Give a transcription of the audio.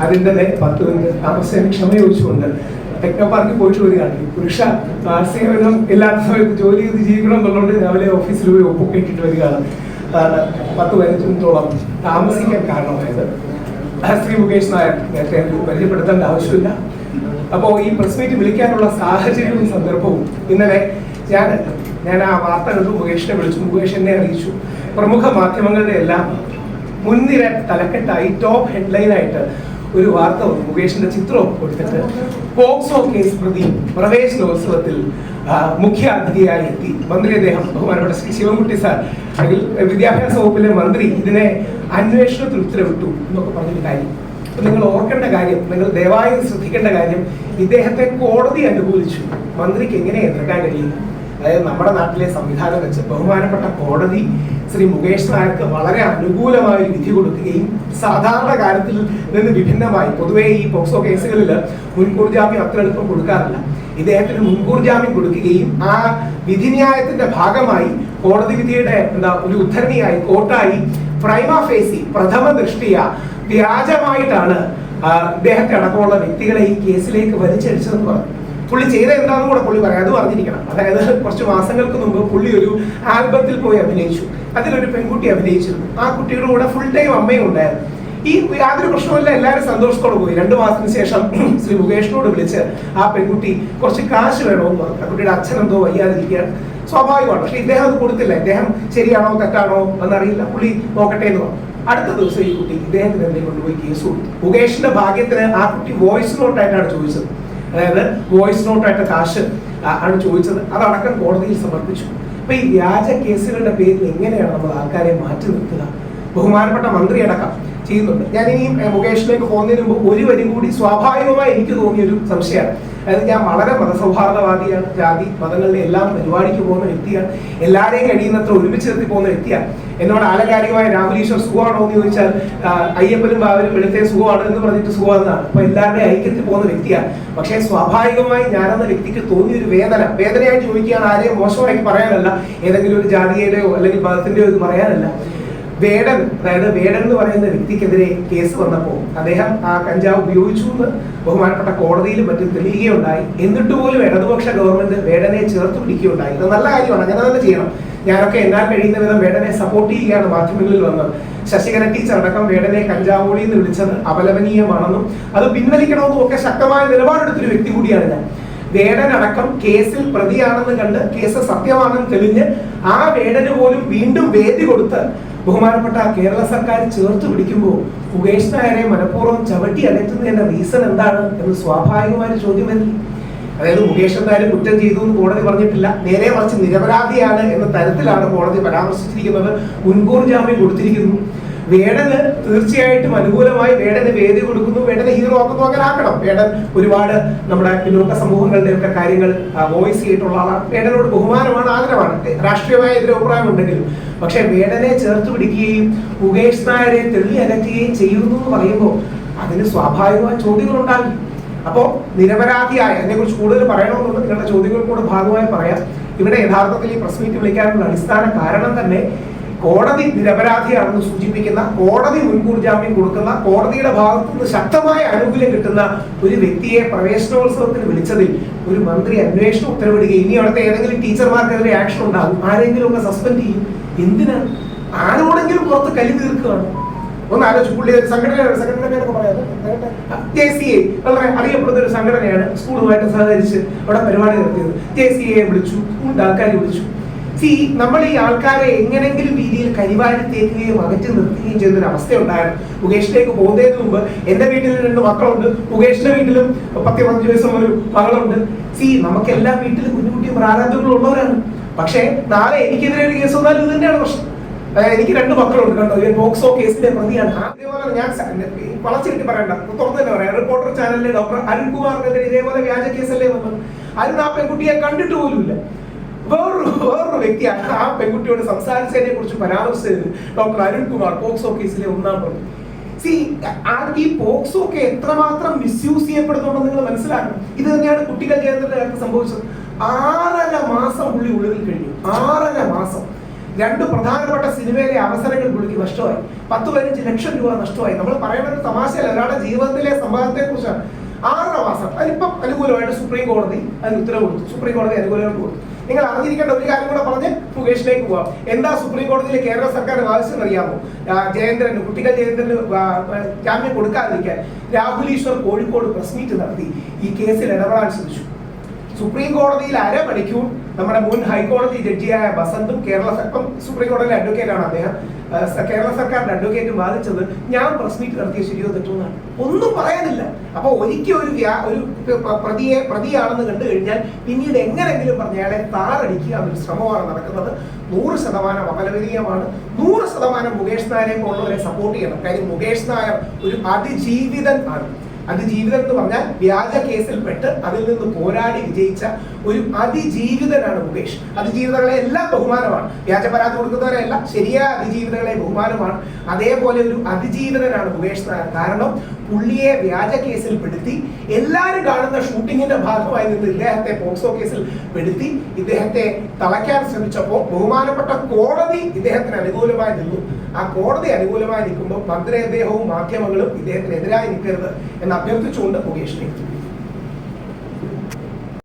അതിൻ്റെ 10 മിനിറ്റ് താമസം ക്ഷമ ചോദിച്ചുകൊണ്ട് ടെക്നോ പാർക്കിൽ പോയിട്ട് വരികയാണ്. പുരുഷ സേവനം ഇല്ലാത്ത സമയത്ത് ജോലി ചെയ്ത് ജീവിക്കണം എന്നുള്ളതുകൊണ്ട് രാവിലെ ഓഫീസിൽ പോയി ഒപ്പൊക്കെ ഇട്ടിട്ട് വരികയാണ്. 10-15 മിനിറ്റോളം താമസിക്കാൻ കാരണമായത് ശ്രീ മുകേഷ് നായർ നേരത്തെ പരിചയപ്പെടുത്തേണ്ട ആവശ്യമില്ല. അപ്പോൾ ഈ പ്രസ് മീറ്റ് വിളിക്കാനുള്ള സാഹചര്യവും സന്ദർഭവും ഇന്നലെ ഞാൻ ആ വാർത്ത കണ്ടു. മുകേഷിനെ വിളിച്ചു, മുകേഷ് എന്നെ അറിയിച്ചു. പ്രമുഖ മാധ്യമങ്ങളുടെ എല്ലാം മുൻനിര തലക്കെട്ടായി ടോപ്പ് ഹെഡ്ലൈനായിട്ട് ഒരു വാർത്ത വന്നു. മുകേഷിന്റെ ചിത്രവും കൊടുത്തിട്ട് പോക്സോ കേസ് പ്രതി പ്രവേശനോത്സവത്തിൽ മുഖ്യ അതിഥിയായി എത്തി മന്ത്രി അദ്ദേഹം ബഹുമാനപ്പെട്ട ശ്രീ ശിവൻകുട്ടി സാർ അല്ലെങ്കിൽ വിദ്യാഭ്യാസ വകുപ്പിലെ മന്ത്രി ഇതിനെ അന്വേഷണത്തിൽ ഉത്തരവിട്ടു എന്നൊക്കെ പറഞ്ഞൊരു കാര്യം. നിങ്ങൾ ഓർക്കേണ്ട കാര്യം, നിങ്ങൾ ദയവായി ശ്രദ്ധിക്കേണ്ട കാര്യം, ഇദ്ദേഹത്തെ കോടതി അനുകൂലിച്ചു. മന്ത്രിക്ക് എങ്ങനെ എതിർക്കാൻ കഴിയും? അതായത് നമ്മുടെ നാട്ടിലെ സംവിധാനം വെച്ച് ബഹുമാനപ്പെട്ട കോടതി ശ്രീ മുകേഷ് നായർക്ക് വളരെ അനുകൂലമായ ഒരു വിധി കൊടുക്കുകയും സാധാരണ കാര്യത്തിൽ നിന്ന് വിഭിന്നമായി പൊതുവെ ഈ പോക്സോ കേസുകളിൽ മുൻകൂർ ജാമ്യം അത്ര എളുപ്പം കൊടുക്കാറില്ല. ഇദ്ദേഹത്തിന് മുൻകൂർ ജാമ്യം കൊടുക്കുകയും ആ വിധിന്യായത്തിന്റെ ഭാഗമായി കോടതി വിധിയുടെ ഒരു ഉദ്ധരണിയായി കോർട്ടായി പ്രൈമ ഫേസി പ്രഥമ ദൃഷ്ടിയ വ്യാജമായിട്ടാണ് ഇദ്ദേഹത്തെ അടക്കമുള്ള വ്യക്തികളെ ഈ കേസിലേക്ക് വലിച്ചടിച്ചതെന്ന് പറഞ്ഞു. പുള്ളി ചെയ്ത എന്താണെന്ന് കൂടെ പുള്ളി പറയാം, അത് പറഞ്ഞിരിക്കണം. അതായത് കുറച്ച് മാസങ്ങൾക്ക് മുമ്പ് പുള്ളി ഒരു ആൽബത്തിൽ പോയി അഭിനയിച്ചു. അതിലൊരു പെൺകുട്ടി അഭിനയിച്ചിരുന്നു. ആ കുട്ടിയുടെ കൂടെ ഫുൾ ടൈം അമ്മയും ഉണ്ടായിരുന്നു. ഈ യാതൊരു പ്രശ്നമില്ല, എല്ലാവരും സന്തോഷത്തോടെ പോയി. 2 മാസത്തിന് ശേഷം ശ്രീ മുകേഷിനോട് വിളിച്ച് ആ പെൺകുട്ടി കുറച്ച് കാശ് വേണമെന്ന് പറഞ്ഞു. ആ കുട്ടിയുടെ അച്ഛൻ എന്തോ വയ്യാതിരിക്കുകയാണ്, സ്വാഭാവികമാണ്. പക്ഷെ ഇദ്ദേഹം അത് കൊടുത്തില്ല. ഇദ്ദേഹം ശരിയാണോ തെറ്റാണോ എന്നറിയില്ല, പുള്ളി നോക്കട്ടെ എന്ന് പറഞ്ഞു. അടുത്ത ദിവസം ഈ കുട്ടി ഇദ്ദേഹത്തിനെതിരെ കൊണ്ടുപോയി കേസ് കൊടുത്തു. മുകേഷിന്റെ ഭാഗ്യത്തിന് ആ കുട്ടി വോയിസ് നോട്ടായിട്ടാണ് ചോദിച്ചത്. അതായത് വോയിസ് നോട്ടായിട്ട് കാശ് ആണ് ചോദിച്ചത്. അതടക്കം കോടതിയിൽ സമർപ്പിച്ചു. അപ്പൊ ഈ വ്യാജ കേസുകളുടെ പേരിൽ എങ്ങനെയാണ് നമ്മൾ ആൾക്കാരെ മാറ്റി നിർത്തുക? ബഹുമാനപ്പെട്ട മന്ത്രി അടക്കം ചെയ്യുന്നുണ്ട്. ഞാൻ ഇനി മുകേഷിലേക്ക് പോകുന്നതിന് മുമ്പ് ഒരു വരി കൂടി സ്വാഭാവികമായി എനിക്ക് തോന്നിയൊരു സംശയമാണ്. അതായത് ഞാൻ വളരെ മതസൗഹാർദ്ദവാദിയാണ്, ജാതി മതങ്ങളുടെ എല്ലാം പരിപാടിക്ക് പോകുന്ന വ്യക്തിയാണ്, എല്ലാവരെയും കഴിയുന്നത്ര ഒരുമിച്ച് നിർത്തി പോകുന്ന വ്യക്തിയാണ്. എന്നോട് ആലകാലികമായ രാഹുൽ ഈശ്വർ സുഖമാണോ എന്ന് ചോദിച്ചാൽ അയ്യപ്പനും ബാബനും വെളുത്തേ സുഖമാണ് എന്ന് പറഞ്ഞിട്ട് സുഖമെന്നാണ്. അപ്പൊ എല്ലാവരുടെയും ഐക്യത്തിൽ പോകുന്ന വ്യക്തിയാണ്. പക്ഷേ സ്വാഭാവികമായി ഞാനെന്ന വ്യക്തിക്ക് തോന്നിയൊരു വേദനയായിട്ട് ചോദിക്കുകയാണ്. ആരെയും മോശമായിട്ട് പറയാനല്ല, ഏതെങ്കിലും ഒരു ജാതിയുടെയോ അല്ലെങ്കിൽ മതത്തിന്റെയോ ഇത് പറയാനല്ല. വേടൻ, അതായത് വേടൻ എന്ന് പറയുന്ന വ്യക്തിക്കെതിരെ കേസ് വന്നപ്പോൾ അദ്ദേഹം ആ കഞ്ചാവ് ഉപയോഗിച്ചു എന്ന് ബഹുമാനപ്പെട്ട കോടതിയിലും മറ്റും തെളിയുകയുണ്ടായി. എന്നിട്ട് പോലും ഇടതുപക്ഷ ഗവൺമെന്റ് വേടനെ ചേർത്ത് പിടിക്കുകയുണ്ടായി. ഇത് നല്ല കാര്യമാണ്, അങ്ങനെ തന്നെ ചെയ്യണം. ഞാനൊക്കെ എന്നാൽ കഴിയുന്ന വിധം വേടനെ സപ്പോർട്ട് ചെയ്യുകയാണ് മാധ്യമങ്ങളിൽ വന്നത്. ശശികല ടീച്ചർ അടക്കം വേടനെ കഞ്ചാവോളി എന്ന് വിളിച്ചത് അപലപനീയമാണെന്നും അത് പിൻവലിക്കണമെന്നും ഒക്കെ ശക്തമായ നിലപാടെടുത്തൊരു വ്യക്തി കൂടിയാണ് ഞാൻ. വേടനടക്കം കേസിൽ പ്രതിയാണെന്ന് കണ്ട് കേസ് സത്യമാണെന്ന് തെളിഞ്ഞ് ആ വേടന് പോലും വീണ്ടും വേദി കൊടുത്ത് ബഹുമാനപ്പെട്ട കേരള സർക്കാർ ചേർത്ത് പിടിക്കുമ്പോൾ മുകേഷ് നായരെ മനഃപൂർവ്വം ചവിട്ടി അകറ്റുന്നതിന്റെ റീസൺ എന്താണ് എന്ന് സ്വാഭാവികമായ ചോദ്യം വരില്ല. അതായത് മുകേഷ് എന്തായാലും കുറ്റം ചെയ്തു എന്ന് കോടതി പറഞ്ഞിട്ടില്ല, നേരെ മറിച്ച് നിരപരാധിയാണ് എന്ന തരത്തിലാണ് കോടതി പരാമർശിച്ചിരിക്കുന്നത്. മുൻകൂർ ജാമ്യം കൊടുത്തിരിക്കുന്നു. വേടന് തീർച്ചയായിട്ടും അനുകൂലമായി വേടന് വേദി കൊടുക്കുന്നു, വേടനെ ഹീറോ ആക്കുന്നു. അങ്ങനെ ആക്കണം. വേടൻ ഒരുപാട് നമ്മുടെ പിന്നോക്ക സമൂഹങ്ങളുടെ ഒക്കെ കാര്യങ്ങൾ വോയിസ് ചെയ്തിട്ടുള്ള ആളാണ്. വേടനോട് ബഹുമാനമാണ്, ആദരവാണ്, രാഷ്ട്രീയമായ എതിരഭിപ്രായം ഉണ്ടെങ്കിലും. പക്ഷെ വേടനെ ചേർത്ത് പിടിക്കുകയും മുകേഷ് നായരെ തെള്ളി അകറ്റുകയും ചെയ്യുന്നു എന്ന് പറയുമ്പോൾ അതിന് സ്വാഭാവികമായ ചോദ്യങ്ങൾ ഉണ്ടാകും. അപ്പോൾ നിരപരാധിയായ, അതിനെ കുറിച്ച് കൂടുതൽ പറയണമെന്നുണ്ട്, നിങ്ങളുടെ ചോദ്യങ്ങൾ കൂടെ ഭാഗമായി പറയാം. ഇവിടെ യഥാർത്ഥത്തിൽ ഈ പ്രസ് മീറ്റ് വിളിക്കാനുള്ള അടിസ്ഥാന കാരണം തന്നെ കോടതി നിരപരാധിയാണെന്ന് സൂചിപ്പിക്കുന്ന, കോടതി മുൻകൂർ ജാമ്യം കൊടുക്കുന്ന, കോടതിയുടെ ഭാഗത്തു നിന്ന് ശക്തമായ ആനുകൂല്യം കിട്ടുന്ന ഒരു വ്യക്തിയെ പ്രവേശനോത്സവത്തിന് വിളിച്ചതിൽ ഒരു മന്ത്രി അന്വേഷണം ഉത്തരവിടുകയും ഇനി അവിടുത്തെ ഏതെങ്കിലും ടീച്ചർമാർക്കെതിരെ ആക്ഷൻ ഉണ്ടാകും, ആരെങ്കിലും ഒക്കെ സസ്പെൻഡ് ചെയ്യും. എന്തിനാണ്? ആരോടെങ്കിലും പുറത്ത് കലി തീർക്കുകയാണ്. ഒന്ന് ആലോചിച്ചു. പുള്ളി ഒരു സംഘടനയൊക്കെ പറയാതെ JCA വളരെ അറിയപ്പെടുന്ന ഒരു സംഘടനയാണ്. സ്കൂളുമായിട്ട് സഹകരിച്ച് അവിടെ പരിപാടി നടത്തിയത്. JCA വിളിച്ചു, ആൾക്കാരെ വിളിച്ചു. നമ്മൾ ഈ ആൾക്കാരെ എങ്ങനെങ്കിലും രീതിയിൽ കരിവാരി തേക്കുകയും അകറ്റി നിർത്തുകയും ചെയ്യുന്നൊരു അവസ്ഥ ഉണ്ടായിരുന്നു. മുകേഷിലേക്ക് പോകുന്നതിന് മുമ്പ് എന്റെ വീട്ടിൽ 2 മക്കളുണ്ട്, മുകേഷിന്റെ വീട്ടിലും 10-15 വയസ്സുള്ള ഒരു മകളുണ്ട്. നമുക്ക് എല്ലാ വീട്ടിലും കുഞ്ഞുകുട്ടിയും പ്രാരാബ്ദങ്ങളും ഉള്ളവരാണ്. പക്ഷേ നാളെ എനിക്കെതിരെ ഒരു കേസ് വന്നാലും ഇത് തന്നെയാണ് പ്രശ്നം. എനിക്ക് 2 മക്കളുണ്ട് കേട്ടോ. ഇവൻ പോക്സോ കേസിന്റെ പ്രതിയാണ്. അതേപോലെ ഞാൻ വളച്ചിട്ട് പറയണ്ട, തുറന്നു തന്നെ പറയാം. റിപ്പോർട്ടർ ചാനലിലെ ഡോക്ടർ അരുൺകുമാറിനെതിരെ ഇതേപോലെ വ്യാജ കേസല്ലേ വന്നത്. അരുൺ ആ പെൺകുട്ടിയെ കണ്ടിട്ട് പോലുമില്ല. വേറൊരു വ്യക്തിയാണ് ആ പെൺകുട്ടിയോട് സംസാരിച്ചതിനെ കുറിച്ച് പരാമർശിച്ചത് ഡോക്ടർ അരുൺകുമാർ, പോക്സോ കേസിലെ 1-ാം പ്രതി. ഈ പോക്സോ ഒക്കെ എത്രമാത്രം മിസ്യൂസ് ചെയ്യപ്പെടുന്നുണ്ടെന്ന് നിങ്ങൾ മനസ്സിലാക്കണം. ഇത് തന്നെയാണ് കുട്ടികൾ കേന്ദ്രത്തിൽ സംഭവിച്ചത്. 6.5 മാസം പുള്ളി ഉള്ളിൽ കഴിഞ്ഞു. 6.5 മാസം. രണ്ട് പ്രധാനപ്പെട്ട സിനിമയിലെ അവസരങ്ങൾ പുള്ളിക്ക് നഷ്ടമായി. 10-15 ലക്ഷം രൂപ നഷ്ടമായി. നമ്മൾ പറയുന്നത് തമാശയല്ല, ഒരാളുടെ ജീവിതത്തിലെ സംഭവത്തെ കുറിച്ചാണ്. 6 മാസം അതിപ്പം അനുകൂലമായിട്ട് സുപ്രീം കോടതി അതിന് ഉത്തരവ് കൊടുത്തു. സുപ്രീം കോടതി അനുകൂലമായിട്ട് കൊടുത്തു. നിങ്ങൾ അറിഞ്ഞിരിക്കേണ്ട ഒരു കാര്യം കൂടെ പറഞ്ഞ് മുകേഷിലേക്ക് പോവാം. എന്താ സുപ്രീം കോടതിയിൽ കേരള സർക്കാർ വാദിച്ചെന്ന് അറിയാമോ? ജയേന്ദ്രന്, കുട്ടികൾ ജയേന്ദ്രന് ജാമ്യം കൊടുക്കാതിരിക്കാൻ രാഹുൽ ഈശ്വർ കോഴിക്കോട് പ്രസ് മീറ്റ് നടത്തി ഈ കേസിൽ ഇടപെടാൻ ശ്രമിച്ചു. സുപ്രീം കോടതിയിൽ അരമണിക്കൂർ നമ്മുടെ മുൻ ഹൈക്കോടതി ജഡ്ജിയായ ബസന്തും സുപ്രീം കോടതിയിലെ അഡ്വക്കേറ്റാണ് അദ്ദേഹം, കേരള സർക്കാരിന്റെ അഡ്വക്കേറ്റ് വാദിച്ചത് ഞാൻ പ്രസ് മീറ്റ് നടത്തിയ ശരിയോ തെറ്റോ എന്നാണ്. ഒന്നും പറയാനില്ല. അപ്പൊ ഒരിക്കൽ ഒരു പ്രതിയാണെന്ന് കണ്ടു കഴിഞ്ഞാൽ പിന്നീട് എങ്ങനെങ്കിലും പറഞ്ഞ അയാളെ താറടിക്കുക എന്നൊരു ശ്രമമാണ് നടക്കുന്നത്. 100% അപലപനീയമാണ്. 100% മുകേഷ് നായരെ പോലുള്ളവരെ സപ്പോർട്ട് ചെയ്യണം. കാര്യം മുകേഷ് നായർ ഒരു അതിജീവിതൻ ആണ്. അതിജീവിതം എന്ന് പറഞ്ഞാൽ വ്യാജ കേസിൽപ്പെട്ട് അതിൽ നിന്ന് പോരാടി വിജയിച്ച ഒരു അതിജീവിതനാണ് മുകേഷ്. അതിജീവിതകളെ എല്ലാം ബഹുമാനമാണ്. വ്യാജ പരാതി കൊടുക്കുന്നവരെല്ല ശരിയായ അതിജീവിതകളെ ബഹുമാനമാണ്. അതേപോലെ ഒരു അതിജീവിതനാണ് മുകേഷ് നായർ. കാരണം പുള്ളിയെ വ്യാജ കേസിൽ പെടുത്തി എല്ലാവരും കാണുന്ന ഷൂട്ടിങ്ങിന്റെ ഭാഗമായി നിന്ന് ഇദ്ദേഹത്തെ പോക്സോ കേസിൽ പെടുത്തി ഇദ്ദേഹത്തെ തളയ്ക്കാൻ ശ്രമിച്ചപ്പോൾ ബഹുമാനപ്പെട്ട കോടതി ഇദ്ദേഹത്തിന് അനുകൂലമായി നിന്നു. ആ കോടതി അനുകൂലമായി നിൽക്കുമ്പോൾ മന്ത്രി അദ്ദേഹവും മാധ്യമങ്ങളും ഇദ്ദേഹത്തിനെതിരായി നിൽക്കരുത് എന്ന് അഭ്യർത്ഥിച്ചുകൊണ്ട് മുകേഷിനെ